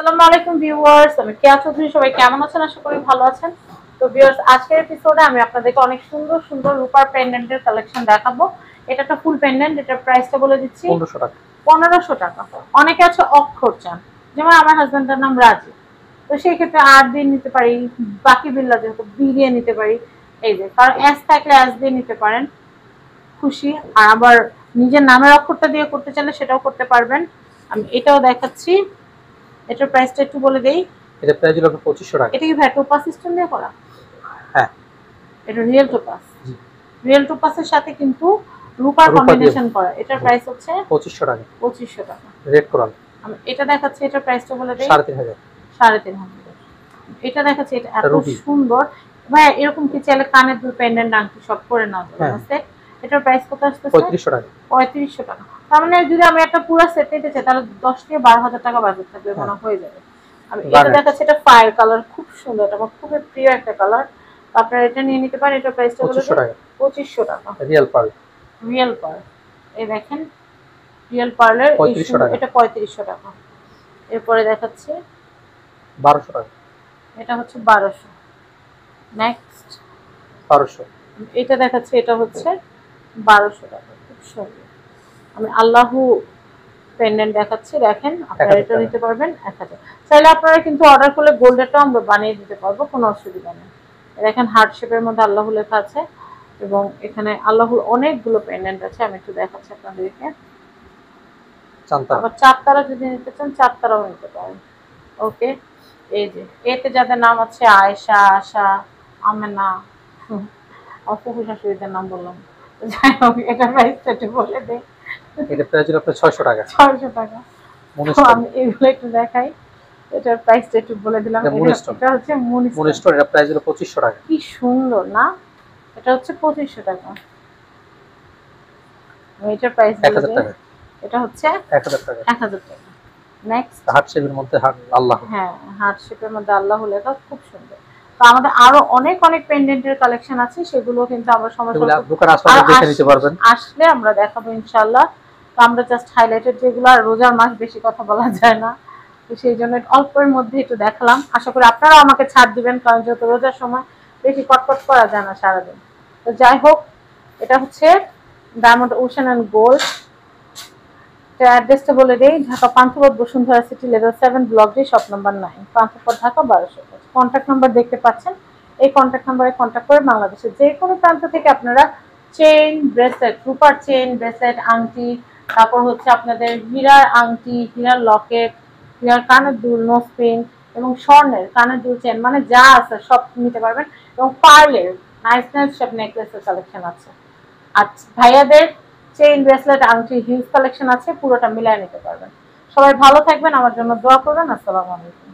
আসসালামু আলাইকুম ভিউয়ার্স, আমি কেয়া চৌধুরী। সবাই কেমন আছেন? আশা করি ভালো আছেন। তো ভিউয়ার্স, আজকের এপিসোডে আমি আপনাদেরকে অনেক সুন্দর সুন্দর রূপার পেন্ডেন্টের কালেকশন দেখাবো। এটা একটা ফুল পেন্ডেন্ট, এটার প্রাইসটা বলে দিচ্ছি 1500 টাকা। 1500 টাকা। অনেকে আছে অক্ষর চান, যেমন আমার হাজবেন্ডের নাম রাজি, তো সেই ক্ষেত্রে আর দিয়ে নিতে পারি, বাকি বিল্লা যেহেতু বি দিয়ে নিতে পারি। এই যে কারণ এস থাকলে এস দিয়ে নিতে পারেন, খুশি। আর আবার নিজের নামের অক্ষরটা দিয়ে করতে চাইলে সেটাও করতে পারবেন। আমি এটাও দেখাচ্ছি, এটার প্রাইসটা একটু বলে দেই। এটা প্রাইস হলো 2500 টাকা। এটা কি ভ্যাট টোপাস সিস্টেম দিয়ে করা? হ্যাঁ, এটা রিয়েল টোপাস। জি, রিয়েল টোপাসের সাথে কিন্তু রূপার কম্বিনেশন করা। এটার প্রাইস হচ্ছে 2500 টাকা। 2500 টাকা। Red coral. আমি এটা দেখাচ্ছি, এটার প্রাইসটা বলে দেই। 3500। 3500। এটা দেখাচ্ছি, এটা এত রুবি। সুন্দর। ভাই এরকম কি চাইলে কানের দুল, পেন্ডেন্ট, আংটি সব করে নাও সেট। এটার প্রাইস কত আসতেছে? 3500 টাকা। 3500 টাকা। তার মানে যদি আমি একটা পুরো সেট নিতে চাই তাহলে 10 থেকে 12000 টাকা বাজেট থাকলে মনে হয়ে যাবে। আমি এটা দেখাচ্ছি, এটা ফায়ার কালার, খুব সুন্দর। এটা আমার খুবই প্রিয় একটা কালার। আপনারা এটা নিয়ে নিতে পারেন। এটার প্রাইসটা বলে 2500 টাকা। 2500 টাকা। Real pearl. রিয়েল পার্ল, এই দেখেন রিয়েল পার্লের, 3500 টাকা। এটা 3500 টাকা। এরপরে দেখাচ্ছি 1200 টাকা। এটা হচ্ছে 1200। নেক্সট 1200। এটা দেখাচ্ছি, এটা হচ্ছে 1200 টাকা। খুব সুন্দর। আমি আল্লাহু পেন্ডেন্ট দেখাচ্ছি, দেখেন আপনারা এটা নিতে পারবেন 1000। চাইলে আপনারা কিন্তু অর্ডার করলে গোল্ডেরটাও আমরা বানিয়ে দিতে পারবো, কোনো অসুবিধা নেই। দেখেন হার্ট শেপের মধ্যে আল্লাহু লেখা আছে এবং এখানে আল্লাহর অনেকগুলো পেন্ডেন্ট আছে। আমি একটু দেখাচ্ছি আপনাদেরকে। আবার চারতারা যদি নিতে চান চারতারাও নিতে পারেন। ওকে, এই যে এতে যাদের নাম আছে আয়েশা, আশা, আমেনা, অপু শাশুড়িদের নাম বললাম। যাই হোক, এটা প্রাইসটা একটু বলে দেই। এটা প্রাইস হলো 600 টাকা। 600 টাকা। আমি এগুলো একটু দেখাই, এটার প্রাইসটা একটু বলে দিলাম। এটা হচ্ছে মুনিস্টোন, এর প্রাইস হলো 2500 টাকা। কি সুন্দর না? এটা হচ্ছে 2500 টাকা। এটার প্রাইস 1000 টাকা। এটা হচ্ছে 1000 টাকা। 1000 টাকা। নেক্সট হার্ট শেপের মধ্যে আল্লাহ। হ্যাঁ, হার্ট শেপের মধ্যে আল্লাহ লেখা, খুব সুন্দর। তো আমাদের আরো অনেক অনেক পেন্ডেন্টের কালেকশন আছে, সেগুলো কিন্তু আমরা সময় দোকানে আসলে দেখে নিতে পারবেন। আসলে আমরা দেখাবো ইনশাআল্লাহ। তো আমরা জাস্ট হাইলাইটেড যেগুলো, আর রোজার মাস বেশি কথা বলা যায় না, তো সেই জন্য অল্পের মধ্যে একটু দেখালাম। আশা করি আপনারা আমাকে ছাড় দিবেন, কারণ যেহেতু রোজার সময় বেশি কটকট করা যায় না সারাদিন। তো যাই হোক, এটা হচ্ছে ডায়মন্ড ওশান অ্যান্ড গোল্ড। অ্যাড্রেসটা বলে দেই, Dhaka Panthapath, Bashundhara city, level 7, block D, shop number 9, Panthapath, Dhaka 1200। Contact number দেখতে পাচ্ছেন, এই কন্ট্যাক্ট নাম্বারে কন্ট্যাক্ট করে বাংলাদেশের যে কোনো প্রান্ত থেকে আপনারা চেইন, ব্রেসলেট, রূপার চেইন, ব্রেসলেট, আংটি, তারপর হচ্ছে আপনাদের হীরার আংটি, হীরার লকেট, হীরার কানের দুল, নোজপিন এবং স্বর্ণের কানের দুল, চেন, মানে যা আছে সব নিতে পারবেন। এবং পার্লের নাইস নাইস সব নেকলেসের কালেকশন আছে। আর ভাইয়াদের চেইন, ব্রেসলেট, আংটি, হিলস কালেকশন আছে, পুরোটা মিলায় নিতে পারবেন। সবাই ভালো থাকবেন, আমার জন্য দোয়া করবেন। আসসালামু আলাইকুম।